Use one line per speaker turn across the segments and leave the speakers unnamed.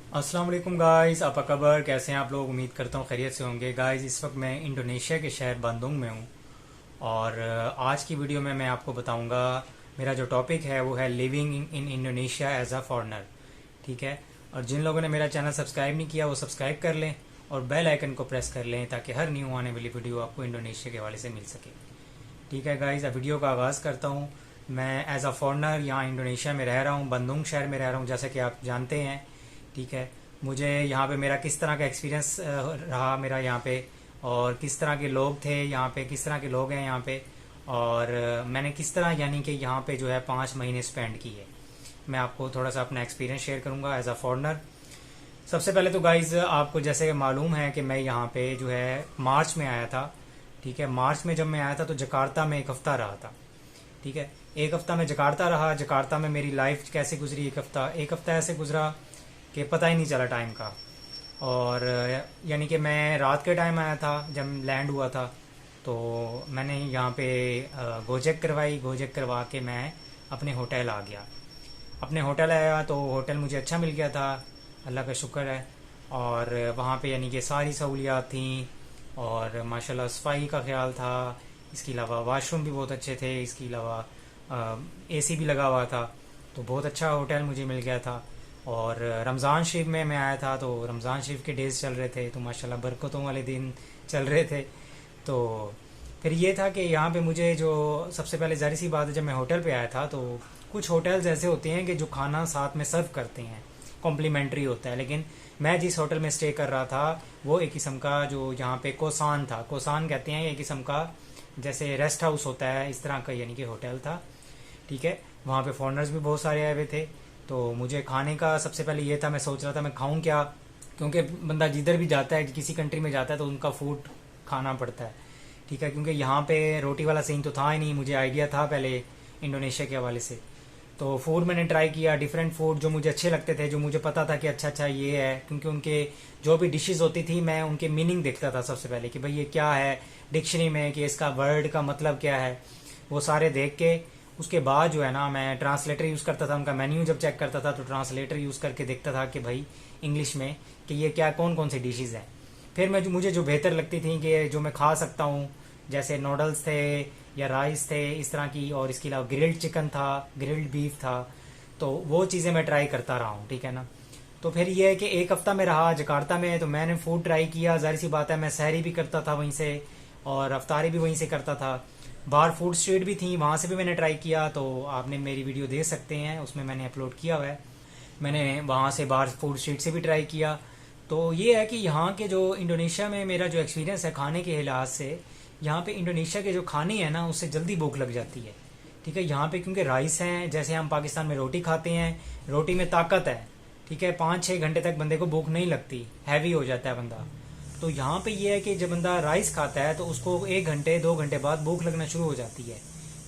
अस्सलाम वालेकुम गाइस, आप खबर कैसे हैं आप लोग। उम्मीद करता हूँ खैरियत से होंगे। गाइस, इस वक्त मैं इंडोनेशिया के शहर बंदुंग में हूँ और आज की वीडियो में मैं आपको बताऊंगा। मेरा जो टॉपिक है वो है living in Indonesia as a foreigner. ठीक है। और जिन लोगों ने मेरा चैनल सब्सक्राइब नहीं किया वो सब्सक्राइब कर लें और बेल आइकन को प्रेस कर लें ताकि हर न्यू आने वाली वीडियो आपको इंडोनेशिया के हवाले से मिल सके। ठीक है गाइस, अब वीडियो का आगाज़ करता हूँ। मैं एज अ फॉरेनर यहाँ इंडोनेशिया में रह रहा हूँ, बंदुंग शहर में रह रहा हूँ, जैसा कि आप जानते हैं। ठीक है। मुझे यहाँ पे मेरा किस तरह का एक्सपीरियंस रहा मेरा यहाँ पे, और किस तरह के लोग थे यहाँ पे, किस तरह के लोग हैं यहाँ पे, और मैंने किस तरह यानी कि यहाँ पे जो है 5 महीने स्पेंड किए। मैं आपको थोड़ा सा अपना एक्सपीरियंस शेयर करूँगा एज अ फॉरेनर। सबसे पहले तो गाइज आपको जैसे मालूम है कि मैं यहाँ पे जो है मार्च में आया था। ठीक है। मार्च में जब मैं आया था तो जकार्ता में एक हफ्ता रहा था। ठीक है। एक हफ्ता में जकार्ता रहा। जकार्ता में मेरी लाइफ कैसे गुजरी, एक हफ्ता ऐसे गुजरा कि पता ही नहीं चला टाइम का। और यानी कि मैं रात के टाइम आया था जब लैंड हुआ था। तो मैंने यहाँ पे गोचेक करवाई। गोचेक करवा के मैं अपने होटल आ गया। अपने होटल आया तो होटल मुझे अच्छा मिल गया था, अल्लाह का शुक्र है। और वहाँ पे यानी कि सारी सहूलियात थी और माशाल्लाह सफाई का ख्याल था। इसके अलावा वाशरूम भी बहुत अच्छे थे। इसके अलावा एसी भी लगा हुआ था। तो बहुत अच्छा होटल मुझे मिल गया था। और रमज़ान शरीफ में मैं आया था तो रमज़ान शरीफ के डेज चल रहे थे तो माशाल्लाह बरकतों वाले दिन चल रहे थे। तो फिर ये था कि यहाँ पे मुझे जो सबसे पहले ज़ाहिर सी बात है, जब मैं होटल पे आया था तो कुछ होटल्स ऐसे होते हैं कि जो खाना साथ में सर्व करते हैं, कॉम्प्लीमेंट्री होता है। लेकिन मैं जिस होटल में स्टे कर रहा था वो एक किस्म का जो यहाँ पे कोसान था, कोसान कहते हैं, एक किस्म का जैसे रेस्ट हाउस होता है इस तरह का यानी कि होटल था। ठीक है। वहाँ पे फॉरेनर्स भी बहुत सारे आए हुए थे। तो मुझे खाने का सबसे पहले ये था, मैं सोच रहा था मैं खाऊं क्या, क्योंकि बंदा जिधर भी जाता है किसी कंट्री में जाता है तो उनका फूड खाना पड़ता है। ठीक है। क्योंकि यहाँ पे रोटी वाला सीन तो था ही नहीं, मुझे आइडिया था पहले इंडोनेशिया के हवाले से। तो फूड मैंने ट्राई किया, डिफरेंट फूड जो मुझे अच्छे लगते थे, जो मुझे पता था कि अच्छा अच्छा ये है, क्योंकि उनके जो भी डिशेस होती थी मैं उनके मीनिंग देखता था सबसे पहले कि भाई ये क्या है डिक्शनरी में, कि इसका वर्ड का मतलब क्या है। वो सारे देख के उसके बाद जो है ना मैं ट्रांसलेटर यूज़ करता था। उनका मेन्यू जब चेक करता था तो ट्रांसलेटर यूज़ करके देखता था कि भाई इंग्लिश में कि ये क्या कौन कौन सी डिशेज़ हैं। फिर मैं मुझे जो बेहतर लगती थी कि जो मैं खा सकता हूँ, जैसे नूडल्स थे या राइस थे इस तरह की, और इसके अलावा ग्रिल्ड चिकन था, ग्रिल्ड बीफ था। तो वो चीज़ें मैं ट्राई करता रहा हूँ। ठीक है ना। तो फिर ये है कि एक हफ्ता में रहा जकार्ता में तो मैंने फूड ट्राई किया। जाहिर सी बात है मैं सहरी भी करता था वहीं से और अफ्तारी भी वहीं से करता था। बाहर फूड स्ट्रीट भी थी, वहाँ से भी मैंने ट्राई किया। तो आपने मेरी वीडियो देख सकते हैं, उसमें मैंने अपलोड किया हुआ है। मैंने वहाँ से बाहर फूड स्ट्रीट से भी ट्राई किया। तो ये है कि यहाँ के जो इंडोनेशिया में मेरा जो एक्सपीरियंस है खाने के लिहाज से, यहाँ पे इंडोनेशिया के जो खाने हैं ना उससे जल्दी भूख लग जाती है। ठीक है। यहाँ पे क्योंकि राइस हैं, जैसे हम पाकिस्तान में रोटी खाते हैं, रोटी में ताकत है। ठीक है। 5-6 घंटे तक बंदे को भूख नहीं लगती, हैवी हो जाता है बंदा। तो यहाँ पे ये है कि जब बंदा राइस खाता है तो उसको 1 घंटे 2 घंटे बाद भूख लगना शुरू हो जाती है।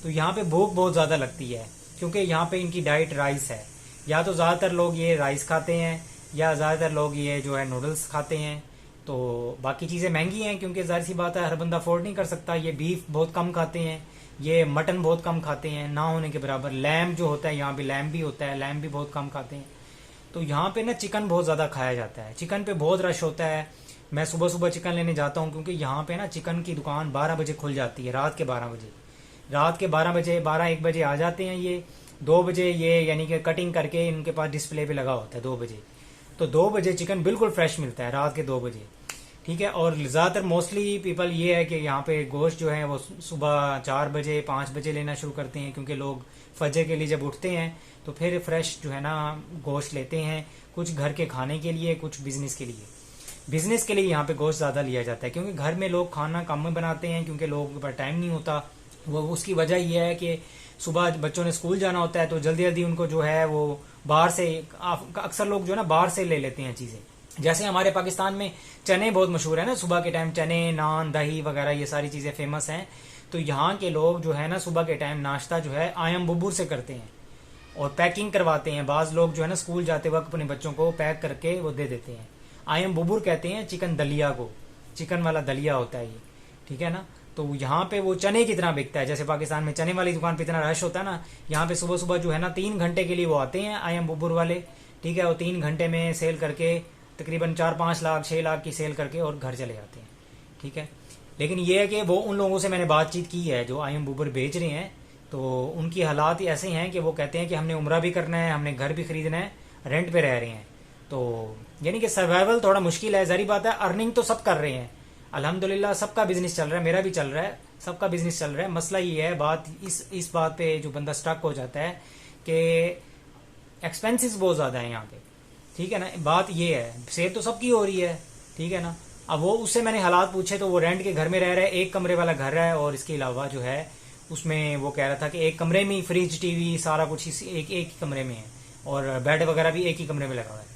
तो यहाँ पे भूख बहुत ज़्यादा लगती है क्योंकि यहाँ पे इनकी डाइट राइस है। या तो ज़्यादातर लोग ये राइस खाते हैं या ज़्यादातर लोग ये जो है नूडल्स खाते हैं। तो बाकी चीज़ें महंगी हैं क्योंकि जाहिर सी बात है हर बंदा अफोर्ड नहीं कर सकता। ये बीफ बहुत कम खाते हैं, ये मटन बहुत कम खाते हैं, ना होने के बराबर। लैम जो होता है यहाँ पे लैम भी होता है, लैम भी बहुत कम खाते हैं। तो यहाँ पे ना चिकन बहुत ज़्यादा खाया जाता है, चिकन पे बहुत रश होता है। मैं सुबह सुबह चिकन लेने जाता हूँ क्योंकि यहाँ पे ना चिकन की दुकान 12 बजे खुल जाती है, रात के 12 बजे। रात के 12 बजे 12-1 बजे आ जाते हैं ये। 2 बजे ये यानी कि कटिंग करके इनके पास डिस्प्ले पे लगा होता है 2 बजे। तो 2 बजे चिकन बिल्कुल फ्रेश मिलता है, रात के 2 बजे। ठीक है। और ज़्यादातर मोस्टली पीपल ये है कि यहाँ पे गोश्त जो है वो सुबह 4 बजे 5 बजे लेना शुरू करते हैं क्योंकि लोग फजर के लिए जब उठते हैं तो फिर फ्रेश जो है ना गोश्त लेते हैं, कुछ घर के खाने के लिए, कुछ बिजनेस के लिए। बिजनेस के लिए यहाँ पे गोश्त ज़्यादा लिया जाता है क्योंकि घर में लोग खाना कम में बनाते हैं क्योंकि लोगों के पास टाइम नहीं होता। वो उसकी वजह यह है कि सुबह बच्चों ने स्कूल जाना होता है तो जल्दी जल्दी उनको जो है वो बाहर से, अक्सर लोग जो है ना बाहर से ले लेते हैं चीज़ें। जैसे हमारे पाकिस्तान में चने बहुत मशहूर है ना, सुबह के टाइम चने, नान, दही वगैरह ये सारी चीज़ें फेमस हैं। तो यहाँ के लोग जो है ना सुबह के टाइम नाश्ता जो है आयम बुबूर से करते हैं और पैकिंग करवाते हैं। बाज लोग जो है ना स्कूल जाते वक्त अपने बच्चों को पैक करके वो दे देते हैं। आयम बुबूर कहते हैं चिकन दलिया को, चिकन वाला दलिया होता है ये। ठीक है ना। तो यहाँ पे वो चने की तरह बिकता है। जैसे पाकिस्तान में चने वाली दुकान पे इतना रश होता है ना, यहाँ पे सुबह सुबह जो है ना 3 घंटे के लिए वो आते हैं आयम बुबूर वाले। ठीक है, वो 3 घंटे में सेल करके तकरीबन 4-5 लाख 6 लाख की सेल करके और घर चले जाते हैं। ठीक है, लेकिन ये है कि वो उन लोगों से मैंने बातचीत की है जो आई एम बूबर बेच रहे हैं, तो उनकी हालात ऐसे हैं कि वो कहते हैं कि हमने उम्रा भी करना है, हमने घर भी खरीदना है, रेंट पे रह रहे हैं। तो यानी कि सर्वाइवल थोड़ा मुश्किल है। ज़ाहिर बात है, अर्निंग तो सब कर रहे हैं, अल्हम्दुलिल्लाह सबका बिजनेस चल रहा है, मेरा भी चल रहा है, सबका बिजनेस चल रहा है। मसला ये है, बात इस बात पे जो बंदा स्टक हो जाता है कि एक्सपेंसेस बहुत ज़्यादा है यहाँ पे। ठीक है ना, बात ये है, सेल तो सबकी हो रही है। ठीक है ना, अब वो उससे मैंने हालात पूछे तो वो रेंट के घर में रह रहा है, 1 कमरे वाला घर है, और इसके अलावा जो है उसमें वो कह रहा था कि 1 कमरे में ही फ्रिज टीवी सारा कुछ एक ही कमरे में है, और बेड वगैरह भी एक ही कमरे में लगा हुआ है।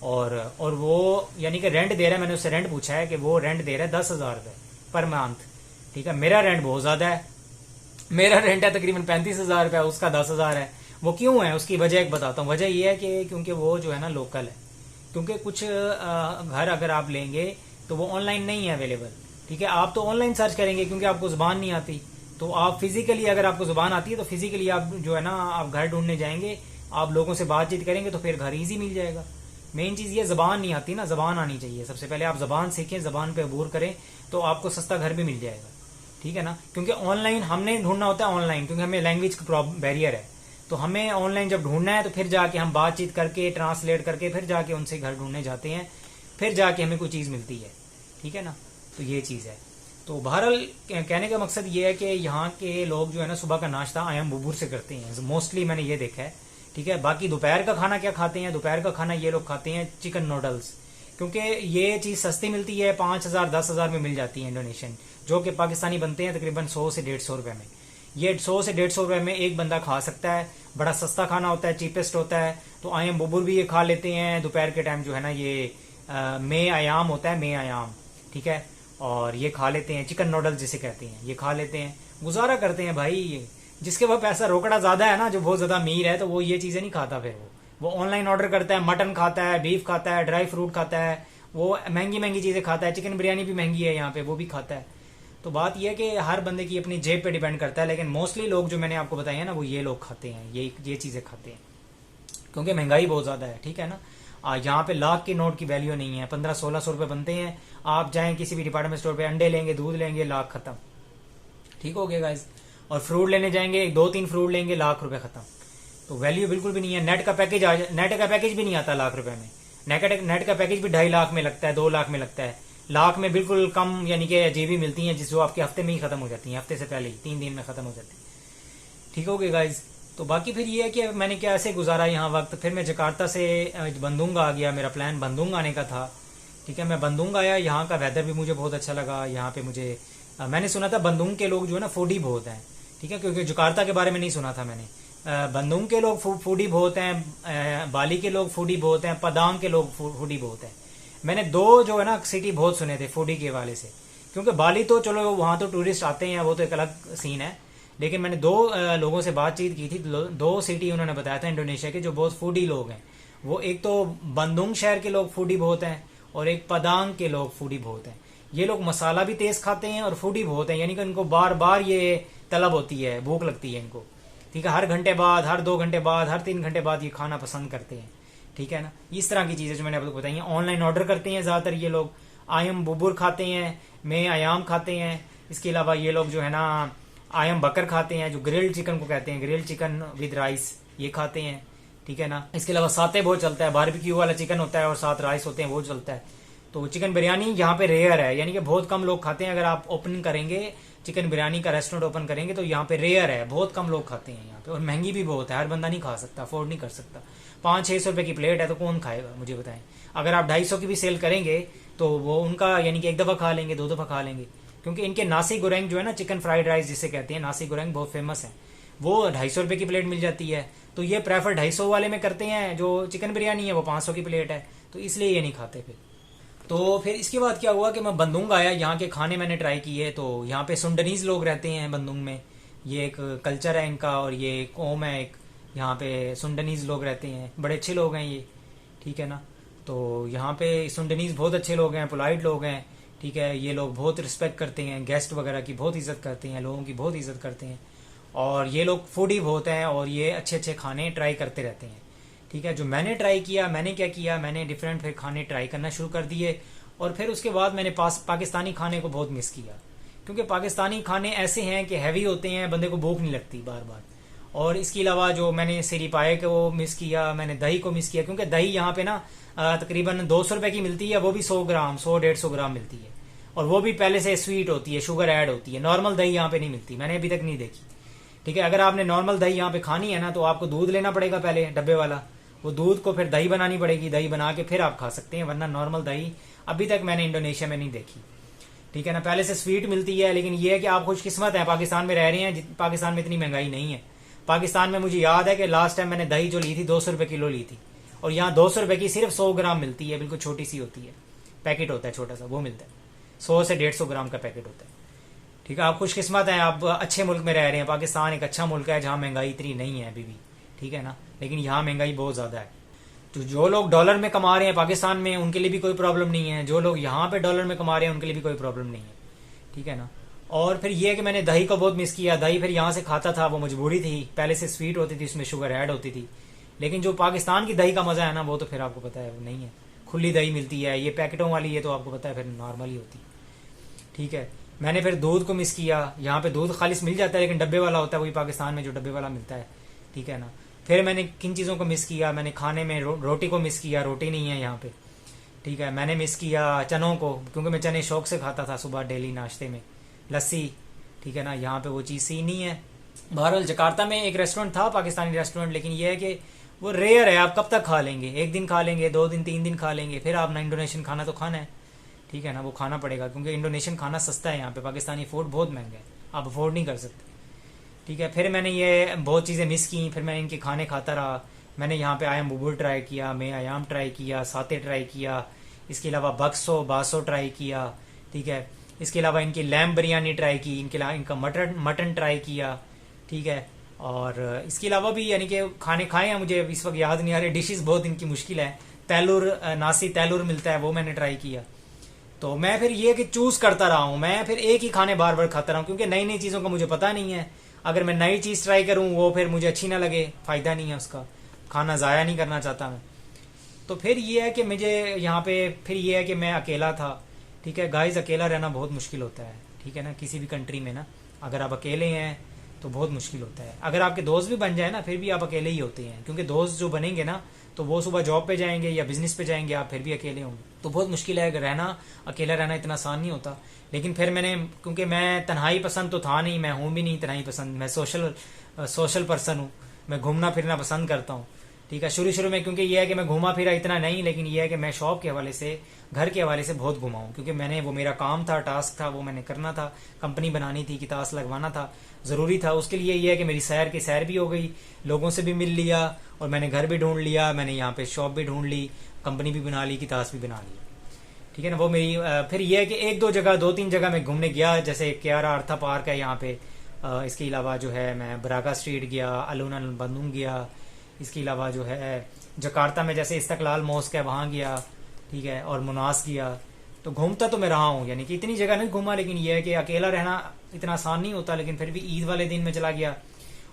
और वो यानी कि रेंट दे रहा है, मैंने उससे रेंट पूछा है कि वो रेंट दे रहा है 10,000 रुपये पर मंथ। ठीक है, मेरा रेंट बहुत ज़्यादा है, मेरा रेंट है तकरीबन 35,000 रुपये, उसका 10,000 है। वो क्यों है, उसकी वजह एक बताता हूँ। वजह ये है कि क्योंकि वो जो है ना लोकल है, क्योंकि कुछ घर अगर आप लेंगे तो वो ऑनलाइन नहीं है अवेलेबल। ठीक है, आप तो ऑनलाइन सर्च करेंगे क्योंकि आपको ज़ुबान नहीं आती, तो आप फिजिकली अगर आपको ज़ुबान आती है तो फिजिकली आप जो है ना आप घर ढूंढने जाएंगे, आप लोगों से बातचीत करेंगे तो फिर घर इजी मिल जाएगा। मेन चीज़ ये ज़बान नहीं आती ना, ज़बान आनी चाहिए। सबसे पहले आप ज़बान सीखें, ज़बान पे अबूर करें तो आपको सस्ता घर भी मिल जाएगा। ठीक है ना, क्योंकि ऑनलाइन हमने ढूंढना होता है ऑनलाइन, क्योंकि हमें लैंग्वेज का बैरियर है, तो हमें ऑनलाइन जब ढूंढना है तो फिर जाके हम बातचीत करके ट्रांसलेट करके फिर जाके उनसे घर ढूंढने जाते हैं, फिर जाके हमें कोई चीज़ मिलती है। ठीक है ना, तो ये चीज़ है। तो बहरहाल कहने का मकसद ये है कि यहाँ के लोग जो है ना सुबह का नाश्ता आयम बुबूर से करते हैं मोस्टली, मैंने ये देखा है। ठीक है, बाकी दोपहर का खाना क्या खाते हैं, दोपहर का खाना ये लोग खाते हैं चिकन नूडल्स, क्योंकि ये चीज़ सस्ती मिलती है, 5,000 10,000 में मिल जाती है इंडोनेशियन, जो कि पाकिस्तानी बनते हैं तकरीबन 100 से 150 रुपये में। ये 100 से 150 रुपये में एक बंदा खा सकता है, बड़ा सस्ता खाना होता है, चीपेस्ट होता है। तो आयम बुबुर भी ये खा लेते हैं दोपहर के टाइम, जो है ना ये मे आयाम होता है, मे आयाम। ठीक है, और ये खा लेते हैं, चिकन नूडल्स जिसे कहते हैं, ये खा लेते हैं, गुजारा करते हैं भाई। ये जिसके पास पैसा रोकड़ा ज़्यादा है ना, जो बहुत ज़्यादा अमीर है, तो वो ये चीज़ें नहीं खाता, फिर वो ऑनलाइन ऑर्डर करता है, मटन खाता है, बीफ खाता है, ड्राई फ्रूट खाता है, वो महंगी महंगी चीज़ें खाता है, चिकन बिरयानी भी महंगी है यहाँ पे, वो भी खाता है। तो बात यह है कि हर बंदे की अपनी जेब पे डिपेंड करता है, लेकिन मोस्टली लोग जो मैंने आपको बताए हैं ना, वो ये लोग खाते हैं, ये चीज़ें खाते हैं, क्योंकि महंगाई बहुत ज़्यादा है। ठीक है ना, यहाँ पे लाख के नोट की वैल्यू नहीं है, 1500-1600 रुपये बनते हैं। आप जाएं किसी भी डिपार्टमेंट स्टोर पे, अंडे लेंगे, दूध लेंगे, लाख खत्म। ठीक हो गया गाइस, और फ्रूट लेने जाएंगे, 2-3 फ्रूट लेंगे, लाख रुपए खत्म। तो वैल्यू बिल्कुल भी नहीं है। नेट का पैकेज भी नहीं आता लाख रुपए में, नेट का पैकेज भी 2.5 लाख में लगता है, 2 लाख में लगता है, लाख में बिल्कुल कम यानी कि जीबी मिलती हैं, जिस जो आपके हफ्ते में ही खत्म हो जाती हैं, हफ्ते से पहले ही 3 दिन में खत्म हो जाती है। ठीक हो गया गाइज। तो बाकी फिर ये है कि मैंने कैसे गुजारा यहाँ वक्त। फिर मैं जकार्ता से बंदूंग आ गया, मेरा प्लान बंदूंग आने का था। ठीक है, मैं बंदूंग आया, यहाँ का वेदर भी मुझे बहुत अच्छा लगा। यहाँ पे मुझे मैंने सुना था बंदूंग के लोग जो है ना फूडी बहुत हैं। ठीक है, क्योंकि जकार्ता के बारे में नहीं सुना था मैंने। बंदूंग के लोग फूडी बहुत हैं, बाली के लोग फूडी बहुत हैं, पदांग के लोग फूडी बहुत हैं। मैंने 2 जो है ना सिटी बहुत सुने थे फूडी के वाले से, क्योंकि बाली तो चलो वहाँ तो टूरिस्ट आते हैं, वो तो एक अलग सीन है, लेकिन मैंने 2 लोगों से बातचीत की थी। 2 सिटी उन्होंने बताया था इंडोनेशिया के जो बहुत फूडी लोग हैं। वो एक तो बंदूंग शहर के लोग फूडी बहुत हैं, और एक पदांग के लोग फूडी बहुत हैं। ये लोग मसाला भी तेज खाते हैं और फूडी बहुत हैं, यानी कि इनको बार बार ये तलब होती है, भूख लगती है इनको। ठीक है, हर घंटे बाद, हर 2 घंटे बाद, हर 3 घंटे बाद ये खाना पसंद करते हैं। ठीक है ना, इस तरह की चीज़ें जो मैंने आपको बताई हैं। ऑनलाइन ऑर्डर करते हैं ज़्यादातर ये लोग, आयम बुबुर खाते हैं, मे आयाम खाते हैं। इसके अलावा ये लोग जो है ना आयम बकर खाते हैं, जो ग्रिल्ड चिकन को कहते हैं, ग्रिल्ड चिकन विद राइस, ये खाते हैं। ठीक है ना, इसके अलावा साते बहुत चलता है, बारबेक्यू वाला चिकन होता है और साथ राइस होते हैं, वो चलता है। तो चिकन बिरयानी यहाँ पे रेयर है, यानी कि बहुत कम लोग खाते हैं। अगर आप ओपन करेंगे चिकन बिरयानी का रेस्टोरेंट ओपन करेंगे तो यहाँ पे रेयर है, बहुत कम लोग खाते हैं यहाँ पे, और महंगी भी बहुत है, हर बंदा नहीं खा सकता, अफोर्ड नहीं कर सकता। 500-600 रुपये की प्लेट है तो कौन खाएगा, मुझे बताएं। अगर आप 250 की भी सेल करेंगे तो वो उनका यानी कि 1 दफ़ा खा लेंगे, 2 दफ़ा खा लेंगे, क्योंकि इनके नासी गोरेंग जो है ना, चिकन फ्राइड राइस जिसे कहते हैं, नासी गोरेंग बहुत फेमस है, वो 250 रुपये की प्लेट मिल जाती है। तो ये प्रेफर 250 वाले में करते हैं, जो चिकन बिरयानी है वो 500 की प्लेट है, तो इसलिए ये नहीं खाते। तो फिर इसके बाद क्या हुआ कि मैं बंदूंग आया, यहाँ के खाने मैंने ट्राई किए। तो यहाँ पे सुंडनीज लोग रहते हैं बंदूंग में, ये एक कल्चर है इनका, और ये कौम है एक, यहाँ पे सुंडनीज लोग रहते हैं, बड़े अच्छे लोग हैं ये। ठीक है ना, तो यहाँ पे सुंडनीज बहुत अच्छे लोग हैं, पोलाइट लोग हैं। ठीक है, ये लोग बहुत रिस्पेक्ट करते हैं, गेस्ट वगैरह की बहुत इज्जत करते हैं, लोगों की बहुत इज्जत करते हैं, और ये लोग फूडी बहुत हैं, और ये अच्छे अच्छे खाने ट्राई करते रहते हैं। ठीक है, जो मैंने ट्राई किया, मैंने क्या किया, मैंने डिफरेंट फिर खाने ट्राई करना शुरू कर दिए। और फिर उसके बाद मैंने पाकिस्तानी खाने को बहुत मिस किया, क्योंकि पाकिस्तानी खाने ऐसे हैं कि हैवी होते हैं, बंदे को भूख नहीं लगती बार बार। और इसके अलावा जो मैंने सेरी पाए को वो मिस किया, मैंने दही को मिस किया, क्योंकि दही यहाँ पे ना तकरीबन 200 रुपए की मिलती है, वो भी 100 ग्राम 100-150 ग्राम मिलती है, और वो भी पहले से स्वीट होती है, शुगर ऐड होती है। नॉर्मल दही यहाँ पे नहीं मिलती, मैंने अभी तक नहीं देखी। ठीक है, अगर आपने नॉर्मल दही यहाँ पे खानी है ना, तो आपको दूध लेना पड़ेगा पहले डब्बे वाला, वो दूध को फिर दही बनानी पड़ेगी, दही बना के फिर आप खा सकते हैं, वरना नॉर्मल दही अभी तक मैंने इंडोनेशिया में नहीं देखी। ठीक है ना, पहले से स्वीट मिलती है, लेकिन ये है कि आप खुशकिस्मत हैं, पाकिस्तान में रह रहे हैं, पाकिस्तान में इतनी महंगाई नहीं है। पाकिस्तान में मुझे याद है कि लास्ट टाइम मैंने दही जो ली थी 200 रुपए किलो ली थी, और यहाँ 200 रुपए की सिर्फ 100 ग्राम मिलती है, बिल्कुल छोटी सी होती है, पैकेट होता है छोटा सा, वो मिलता है, 100 से 150 ग्राम का पैकेट होता है। ठीक है, आप खुशकिस्मत हैं, आप अच्छे मुल्क में रह रहे हैं। पाकिस्तान एक अच्छा मुल्क है जहाँ महंगाई इतनी नहीं है अभी भी, ठीक है ना, लेकिन यहाँ महंगाई बहुत ज़्यादा है। तो जो लोग डॉलर में कमा रहे हैं पाकिस्तान में, उनके लिए भी कोई प्रॉब्लम नहीं है, जो लोग यहाँ पे डॉलर में कमा रहे हैं उनके लिए भी कोई प्रॉब्लम नहीं है। ठीक है ना, और फिर ये है कि मैंने दही को बहुत मिस किया। दही फिर यहाँ से खाता था, वो मजबूरी थी, पहले से स्वीट होती थी, उसमें शुगर ऐड होती थी, लेकिन जो पाकिस्तान की दही का मजा है ना, वो तो फिर आपको पता है वो नहीं है। खुली दही मिलती है, ये पैकेटों वाली है तो आपको पता है फिर नॉर्मल ही होती है। ठीक है, मैंने फिर दूध को मिस किया। यहाँ पे दूध खालिश मिल जाता है, लेकिन डब्बे वाला होता है, वही पाकिस्तान में जो डब्बे वाला मिलता है। ठीक है ना, फिर मैंने किन चीज़ों को मिस किया, मैंने खाने में रोटी को मिस किया, रोटी नहीं है यहाँ पे। ठीक है, मैंने मिस किया चनों को, क्योंकि मैं चने शौक से खाता था सुबह डेली नाश्ते में, लस्सी। ठीक है ना, यहाँ पे वो चीज़ सी नहीं है। बहरहाल जकार्ता में एक रेस्टोरेंट था, पाकिस्तानी रेस्टोरेंट, लेकिन ये है कि वो रेयर है, आप कब तक खा लेंगे, एक दिन खा लेंगे, 2 दिन 3 दिन खा लेंगे, फिर आप ना इंडोनेशियन खाना तो खाना है। ठीक है ना, वो खाना पड़ेगा, क्योंकि इंडोनेशियन खाना सस्ता है यहाँ पे, पाकिस्तानी फूड बहुत महंगा है, आप अफोर्ड नहीं कर सकते। ठीक है, फिर मैंने ये बहुत चीज़ें मिस की, फिर मैंने इनके खाने खाता रहा। मैंने यहाँ पे आयाम बुबुल ट्राई किया, मैं आयाम ट्राई किया, साते ट्राई किया, इसके अलावा बक्सो बासो ट्राई किया। ठीक है, इसके अलावा इनकी लैम्ब बिरयानी ट्राई की, इनके अलावा इनका मटन ट्राई किया। ठीक है, और इसके अलावा भी यानी कि खाने खाए हैं, मुझे इस वक्त याद नहीं आ रहे, डिशेस बहुत इनकी मुश्किल है। तैलुर नासी तैलुर मिलता है, वो मैंने ट्राई किया। तो मैं फिर ये कि चूज करता रहा हूँ, मैं फिर एक ही खाने बार बार खाता रहा हूँ, क्योंकि नई नई चीज़ों का मुझे पता नहीं है। अगर मैं नई चीज़ ट्राई करूँ वो फिर मुझे अच्छी ना लगे, फ़ायदा नहीं है उसका, खाना ज़ाया नहीं करना चाहता मैं। तो फिर ये है कि मुझे यहाँ पे फिर ये है कि मैं अकेला था। ठीक है गाइस, अकेला रहना बहुत मुश्किल होता है। ठीक है ना, किसी भी कंट्री में ना अगर आप अकेले हैं तो बहुत मुश्किल होता है। अगर आपके दोस्त भी बन जाए ना, फिर भी आप अकेले ही होते हैं, क्योंकि दोस्त जो बनेंगे ना, तो वो सुबह जॉब पे जाएंगे या बिजनेस पे जाएंगे, आप फिर भी अकेले होंगे, तो बहुत मुश्किल है। अगर रहना अकेला रहना इतना आसान नहीं होता। लेकिन फिर मैंने, क्योंकि मैं तन्हाई पसंद तो था नहीं, मैं हूँ भी नहीं तन्हाई पसंद, मैं सोशल पर्सन हूँ, मैं घूमना फिरना पसंद करता हूँ। ठीक है, शुरू शुरू में क्योंकि ये है कि मैं घूमा फिरा इतना नहीं, लेकिन ये है कि मैं शॉप के हवाले से, घर के हवाले से बहुत घुमा हूँ, क्योंकि मैंने वो मेरा काम था, टास्क था, वो मैंने करना था, कंपनी बनानी थी, कितास लगवाना था, ज़रूरी था। उसके लिए ये है कि मेरी सैर की सैर भी हो गई, लोगों से भी मिल लिया, और मैंने घर भी ढूंढ लिया, मैंने यहाँ पे शॉप भी ढूंढ ली, कंपनी भी बना ली, कितास भी बना ली। ठीक है ना, वो मेरी फिर ये है कि 2-3 जगह मैं घूमने गया, जैसे क्यारा अर्था पार्क है यहाँ पे। इसके अलावा जो है मैं बरागा स्ट्रीट गया, अलून बंदूंग गया। इसके अलावा जो है जकार्ता में जैसे इस्तकलाल मॉस्क है वहाँ गया। ठीक है, और मुनास गया। तो घूमता तो मैं रहा हूँ, यानी कि इतनी जगह नहीं घूमा, लेकिन यह है कि अकेला रहना इतना आसान नहीं होता। लेकिन फिर भी ईद वाले दिन में चला गया,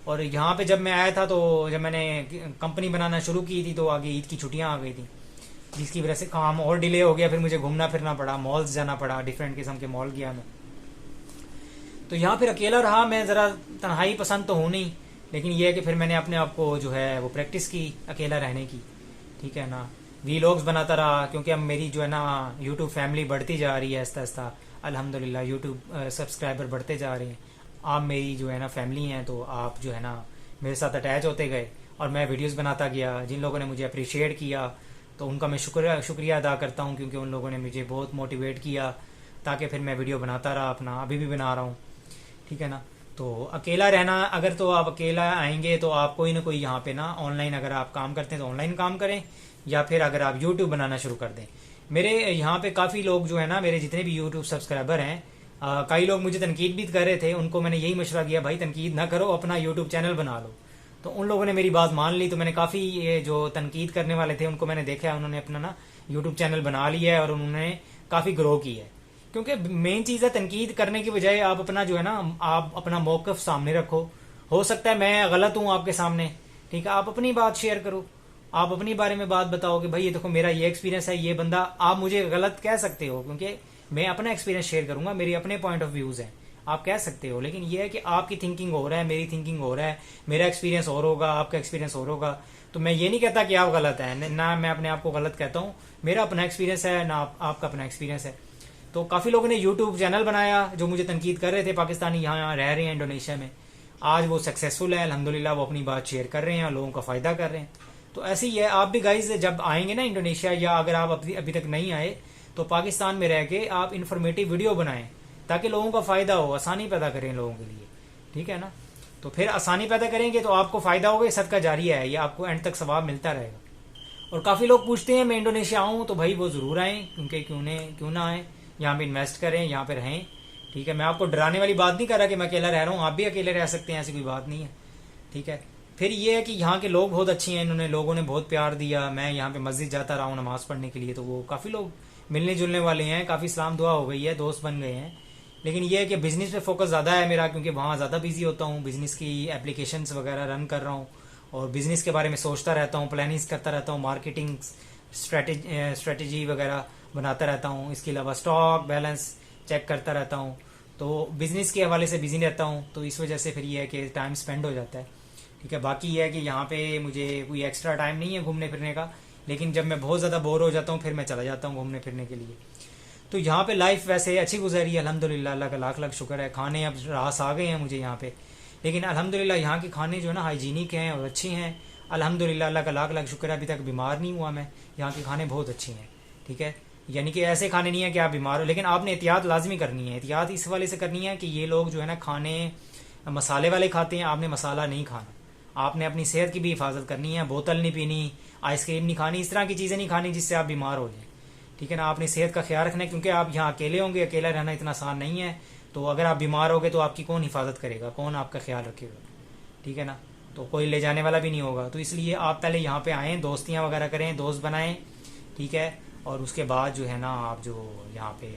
और यहाँ पे जब मैं आया था, तो जब मैंने कंपनी बनाना शुरू की थी, तो आगे ईद की छुट्टियाँ आ गई थी, जिसकी वजह से काम और डिले हो गया। फिर मुझे घूमना फिरना पड़ा, मॉल्स जाना पड़ा, डिफरेंट किस्म के मॉल गया मैं। तो यहाँ फिर अकेला रहा मैं, ज़रा तन्हाई पसंद तो हूँ नहीं, लेकिन यह है कि फिर मैंने अपने आप को जो है वो प्रैक्टिस की अकेला रहने की। ठीक है ना, वीलॉग्स बनाता रहा, क्योंकि अब मेरी जो है ना यूट्यूब फैमिली बढ़ती जा रही है आहिस्ता आहिस्ता, अल्हम्दुलिल्लाह यूट्यूब सब्सक्राइबर बढ़ते जा रहे हैं। आप मेरी जो है ना फैमिली हैं, तो आप जो है ना मेरे साथ अटैच होते गए, और मैं वीडियोस बनाता गया। जिन लोगों ने मुझे अप्रिशिएट किया, तो उनका मैं शुक्रिया अदा करता हूँ, क्योंकि उन लोगों ने मुझे बहुत मोटिवेट किया, ताकि फिर मैं वीडियो बनाता रहा अपना, अभी भी बना रहा हूँ। ठीक है ना, तो अकेला रहना, अगर तो आप अकेला आएंगे तो आप कोई ना कोई यहाँ पे ना ऑनलाइन, अगर आप काम करते हैं तो ऑनलाइन काम करें, या फिर अगर आप यूट्यूब बनाना शुरू कर दें। मेरे यहाँ पे काफ़ी लोग जो है ना, मेरे जितने भी यूट्यूब सब्सक्राइबर हैं, कई लोग मुझे तनकीद भी कर रहे थे, उनको मैंने यही मशवरा दिया, भाई तनकीद ना करो, अपना यूट्यूब चैनल बना लो। तो उन लोगों ने मेरी बात मान ली। तो मैंने काफ़ी ये जो तनकीद करने वाले थे उनको मैंने देखा है, उन्होंने अपना ना यूट्यूब चैनल बना लिया है, और उन्होंने काफ़ी ग्रो की है। क्योंकि मेन चीज़ है, तनकीद करने की बजाय आप अपना जो है ना, आप अपना मौक़िफ़ सामने रखो। हो सकता है मैं गलत हूँ आपके सामने, ठीक है, आप अपनी बात शेयर करो, आप अपने बारे में बात बताओ कि भाई ये देखो मेरा ये एक्सपीरियंस है, ये बंदा, आप मुझे गलत कह सकते हो क्योंकि मैं अपना एक्सपीरियंस शेयर करूंगा, मेरे अपने पॉइंट ऑफ व्यूज हैं, आप कह सकते हो। लेकिन ये है कि आपकी थिंकिंग हो रहा है, मेरी थिंकिंग हो रहा है, मेरा एक्सपीरियंस और होगा, आपका एक्सपीरियंस और होगा। तो मैं ये नहीं कहता कि आप गलत हैं, ना मैं अपने आप को गलत कहता हूँ, मेरा अपना एक्सपीरियंस है, ना आपका अपना एक्सपीरियंस है। तो काफ़ी लोगों ने यूट्यूब चैनल बनाया जो मुझे तनकीद कर रहे थे, पाकिस्तानी यहाँ रह रहे हैं इंडोनेशिया में, आज वो सक्सेसफुल है अल्हम्दुलिल्लाह, वो अपनी बात शेयर कर रहे हैं, लोगों का फ़ायदा कर रहे हैं। तो ऐसे ही है, आप भी गाइज जब आएंगे ना इंडोनेशिया, या अगर आप अभी तक नहीं आए तो पाकिस्तान में रह के आप इन्फॉर्मेटिव वीडियो बनाएं ताकि लोगों का फ़ायदा हो, आसानी पैदा करें लोगों के लिए, ठीक है ना। तो फिर आसानी पैदा करेंगे तो आपको फ़ायदा होगा, सदका जारिया है, ये आपको एंड तक सवाब मिलता रहेगा। और काफ़ी लोग पूछते हैं मैं इंडोनेशिया आऊँ, तो भाई वो ज़रूर आएँ, क्योंकि क्यों ना आए, यहाँ पे इन्वेस्ट करें, यहाँ पे रहें, ठीक है। मैं आपको डराने वाली बात नहीं कर रहा कि मैं अकेला रह रहा हूँ, आप भी अकेले रह सकते हैं, ऐसी कोई बात नहीं है, ठीक है। फिर ये है कि यहाँ के लोग बहुत अच्छे हैं, लोगों ने बहुत प्यार दिया, मैं यहाँ पे मस्जिद जाता रहा हूँ नमाज पढ़ने के लिए, तो वो काफ़ी लोग मिलने जुलने वाले हैं, काफ़ी सलाम दुआ हो गई है, दोस्त बन गए हैं। लेकिन ये है कि बिज़नेस पे फोकस ज़्यादा है मेरा, क्योंकि वहाँ ज़्यादा बिजी होता हूँ, बिज़नेस की एप्लीकेशंस वगैरह रन कर रहा हूँ और बिज़नेस के बारे में सोचता रहता हूँ, प्लानिंग्स करता रहता हूँ, मार्केटिंग स्ट्रेटजी वगैरह बनाता रहता हूँ। इसके अलावा स्टॉक बैलेंस चेक करता रहता हूँ, तो बिज़नेस के हवाले से बिजी रहता हूँ, तो इस वजह से फिर ये है कि टाइम स्पेंड हो जाता है, ठीक है। बाकी ये है कि यहाँ पे मुझे कोई एक्स्ट्रा टाइम नहीं है घूमने फिरने का, लेकिन जब मैं बहुत ज़्यादा बोर हो जाता हूँ फिर मैं चला जाता हूँ घूमने फिरने के लिए। तो यहाँ पे लाइफ वैसे अच्छी गुजरी है अल्हम्दुलिल्लाह, अल्लाह का लाख लाख शुक्र है। खाने अब रास आ गए हैं मुझे यहाँ पे, लेकिन अल्हम्दुलिल्लाह यहाँ के खाने जो है ना हाइजीनिक हैं और अच्छे हैं अल्हम्दुलिल्लाह, अल्लाह का लाख लाख शुक्र है। अभी तक बीमार नहीं हुआ मैं, यहाँ के खाने बहुत अच्छे हैं, ठीक है। यानी कि ऐसे खाने नहीं है कि आप बीमार हो, लेकिन आपने एहतियात लाजमी करनी है। एहतियात इस वाले से करनी है कि ये लोग जो है ना खाने मसाले वाले खाते हैं, आपने मसाला नहीं खाना, आपने अपनी सेहत की भी हिफाजत करनी है, बोतल नहीं पीनी, आइसक्रीम नहीं खानी, इस तरह की चीज़ें नहीं खानी जिससे आप बीमार हो जाएं, ठीक है ना। आपने सेहत का ख्याल रखना है, क्योंकि आप यहाँ अकेले होंगे, अकेला रहना इतना आसान नहीं है। तो अगर आप बीमार होगे तो आपकी कौन हिफाजत करेगा, कौन आपका ख्याल रखेगा, ठीक है ना। तो कोई ले जाने वाला भी नहीं होगा। तो इसलिए आप पहले यहाँ पे आएँ, दोस्तियाँ वगैरह करें, दोस्त बनाएं, ठीक है। और उसके बाद जो है ना आप जो यहाँ पे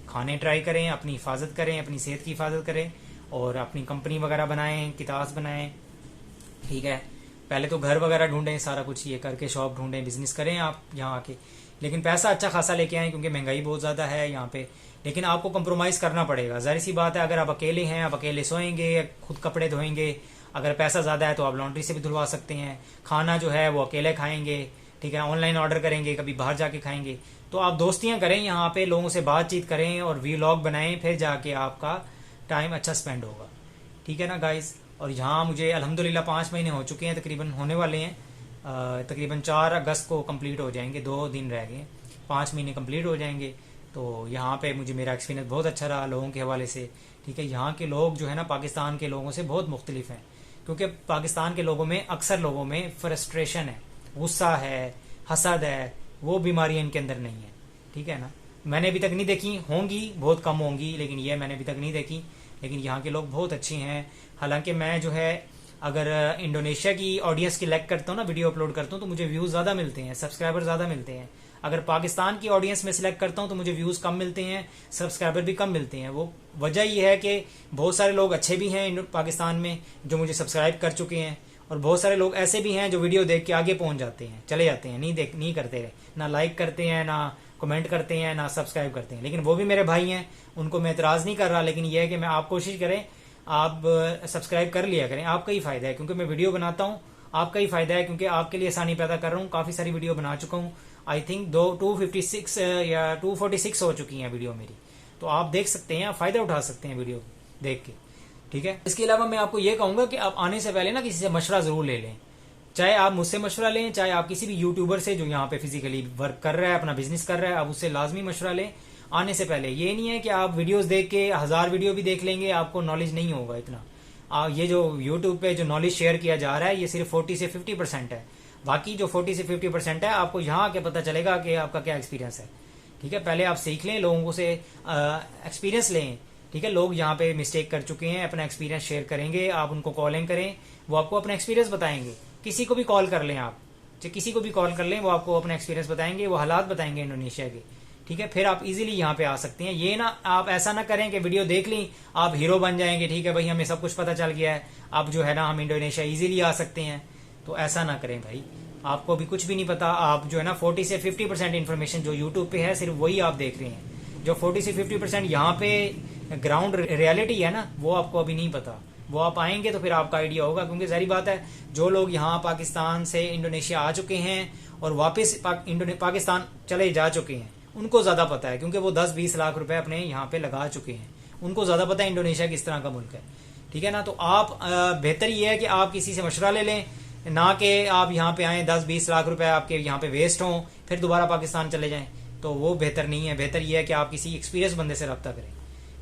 खाने ट्राई करें, अपनी हिफाजत करें, अपनी सेहत की हिफाजत करें और अपनी कंपनी वगैरह बनाएं, किताब बनाएं, ठीक है। पहले तो घर वगैरह ढूंढें, सारा कुछ ये करके शॉप ढूंढें, बिजनेस करें आप यहाँ आके, लेकिन पैसा अच्छा खासा लेके आएँ क्योंकि महंगाई बहुत ज़्यादा है यहाँ पे। लेकिन आपको कंप्रोमाइज़ करना पड़ेगा, जाहिर सी बात है। अगर आप अकेले हैं, आप अकेले सोएंगे, खुद कपड़े धोएंगे, अगर पैसा ज़्यादा है तो आप लॉन्ड्री से भी धुलवा सकते हैं, खाना जो है वो अकेले खाएंगे, ठीक है, ऑनलाइन ऑर्डर करेंगे, कभी बाहर जाके खाएंगे। तो आप दोस्तियाँ करें यहाँ पे, लोगों से बातचीत करें और वीलॉग बनाएं, फिर जाके आपका टाइम अच्छा स्पेंड होगा, ठीक है ना गाइस। और यहाँ मुझे अल्हम्दुलिल्लाह 5 महीने हो चुके हैं, तकरीबन होने वाले हैं, तकरीबन 4 अगस्त को कंप्लीट हो जाएंगे, 2 दिन रह गए, 5 महीने कंप्लीट हो जाएंगे। तो यहाँ पे मुझे मेरा एक्सपीरियंस बहुत अच्छा रहा लोगों के हवाले से, ठीक है। यहाँ के लोग जो है ना पाकिस्तान के लोगों से बहुत मुख्तलिफ हैं, क्योंकि पाकिस्तान के लोगों में अक्सर लोगों में फ्रस्ट्रेशन है, गुस्सा है, हसद है, वो बीमारियां इनके अंदर नहीं है, ठीक है ना। मैंने अभी तक नहीं देखी, होंगी बहुत कम होंगी, लेकिन ये मैंने अभी तक नहीं देखी। लेकिन यहाँ के लोग बहुत अच्छे हैं। हालांकि मैं जो है अगर इंडोनेशिया की ऑडियंस सिलेक्ट करता हूँ ना, वीडियो अपलोड करता हूँ, तो मुझे व्यूज़ ज़्यादा मिलते हैं, सब्सक्राइबर ज़्यादा मिलते हैं। अगर पाकिस्तान की ऑडियंस में सिलेक्ट करता हूँ तो मुझे व्यूज़ कम मिलते हैं, सब्सक्राइबर भी कम मिलते हैं। वो वजह ये है कि बहुत सारे लोग अच्छे भी हैं पाकिस्तान में जो मुझे सब्सक्राइब कर चुके हैं, और बहुत सारे लोग ऐसे भी हैं जो वीडियो देख के आगे पहुंच जाते हैं, चले जाते हैं, नहीं करते रहे, ना लाइक करते हैं, ना कमेंट करते हैं, ना सब्सक्राइब करते हैं। लेकिन वो भी मेरे भाई हैं, उनको मैं एतराज़ नहीं कर रहा, लेकिन यह है कि मैं आप कोशिश करें, आप सब्सक्राइब कर लिया करें, आपका ही फ़ायदा है, क्योंकि मैं वीडियो बनाता हूँ, आपका ही फ़ायदा है, क्योंकि आपके लिए आसानी पैदा कर रहा हूँ। काफ़ी सारी वीडियो बना चुका हूँ, आई थिंक 256 या 246 हो चुकी हैं वीडियो मेरी, तो आप देख सकते हैं, आप फ़ायदा उठा सकते हैं वीडियो देख के, ठीक है। इसके अलावा मैं आपको ये कहूँगा कि आप आने से पहले ना किसी से मशवरा ज़रूर ले लें, चाहे आप मुझसे मशवरा लें, चाहे आप किसी भी यूट्यूबर से जो यहाँ पे फिजिकली वर्क कर रहा है, अपना बिजनेस कर रहा है, आप उससे लाजमी मशवरा लें आने से पहले। ये नहीं है कि आप वीडियोस देख के 1000 वीडियो भी देख लेंगे, आपको नॉलेज नहीं होगा इतना। ये जो यूट्यूब पे जो नॉलेज शेयर किया जा रहा है, ये सिर्फ 40 से 50% है, बाकी जो 40 से 50% है आपको यहाँ आके पता चलेगा कि आपका क्या एक्सपीरियंस है, ठीक है। पहले आप सीख लें, लोगों से एक्सपीरियंस लें, ठीक है। लोग यहाँ पे मिस्टेक कर चुके हैं, अपना एक्सपीरियंस शेयर करेंगे, आप उनको कॉलिंग करें, वो आपको अपना एक्सपीरियंस बताएंगे। किसी को भी कॉल कर लें आप, किसी को भी कॉल कर लें, वो आपको अपना एक्सपीरियंस बताएंगे, वो हालात बताएंगे इंडोनेशिया के, ठीक है। फिर आप इजीली यहाँ पे आ सकते हैं। ये ना आप ऐसा ना करें कि वीडियो देख ली आप हीरो बन जाएंगे, ठीक है भाई हमें सब कुछ पता चल गया है, अब जो है ना हम इंडोनेशिया इजीली आ सकते हैं, तो ऐसा ना करें भाई। आपको अभी कुछ भी नहीं पता। आप जो है ना 40 से 50% इन्फॉर्मेशन जो यूट्यूब पे है सिर्फ वही आप देख रहे हैं। जो 40 से 50% यहाँ पे ग्राउंड रियलिटी है ना, वो आपको अभी नहीं पता। वो आप आएंगे तो फिर आपका आइडिया होगा, क्योंकि सारी बात है जो लोग यहाँ पाकिस्तान से इंडोनेशिया आ चुके हैं और वापस पाकिस्तान चले जा चुके हैं, उनको ज्यादा पता है, क्योंकि वो 10-20 लाख रुपए अपने यहाँ पे लगा चुके हैं। उनको ज्यादा पता है इंडोनेशिया किस तरह का मुल्क है, ठीक है ना। तो आप बेहतर ये है कि आप किसी से मशवरा ले लें, ना कि आप यहाँ पे आए 10-20 लाख रुपए आपके यहाँ पे वेस्ट हों फिर दोबारा पाकिस्तान चले जाएं, तो वो बेहतर नहीं है। बेहतर ये है कि आप किसी एक्सपीरियंस बंदे से रब्ता करें।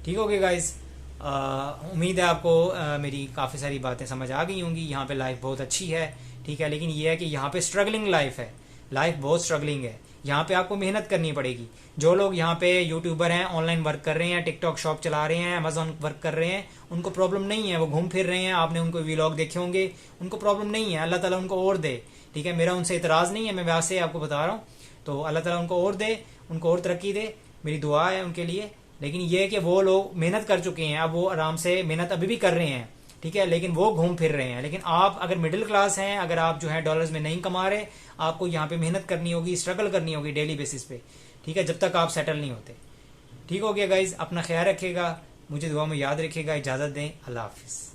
ठीक हो गया गाइज, उम्मीद है आपको मेरी काफ़ी सारी बातें समझ आ गई होंगी। यहाँ पे लाइफ बहुत अच्छी है, ठीक है, लेकिन ये है कि यहाँ पे स्ट्रगलिंग लाइफ है, लाइफ बहुत स्ट्रगलिंग है। यहाँ पे आपको मेहनत करनी पड़ेगी। जो लोग यहाँ पे यूट्यूबर हैं, ऑनलाइन वर्क कर रहे हैं, टिकटॉक शॉप चला रहे हैं, अमेजोन वर्क कर रहे हैं, उनको प्रॉब्लम नहीं है, वो घूम फिर रहे हैं। आपने उनको व्लॉग देखे होंगे, उनको प्रॉब्लम नहीं है। अल्लाह ताला उनको और दे, ठीक है, मेरा उनसे इतराज़ नहीं है, मैं वैसे आपको बता रहा हूँ। तो अल्लाह ताला उनको और दे, उनको और तरक्की दे, मेरी दुआ है उनके लिए। लेकिन ये है कि वो लोग मेहनत कर चुके हैं, अब वो आराम से मेहनत अभी भी कर रहे हैं, ठीक है, लेकिन वो घूम फिर रहे हैं। लेकिन आप अगर मिडिल क्लास हैं, अगर आप जो है डॉलर्स में नहीं कमा रहे, आपको यहाँ पे मेहनत करनी होगी, स्ट्रगल करनी होगी डेली बेसिस पे, ठीक है, जब तक आप सेटल नहीं होते। ठीक हो गया गाइज, अपना ख्याल रखिएगा, मुझे दुआ में याद रखिएगा। इजाज़त दें, अल्लाह हाफिज़।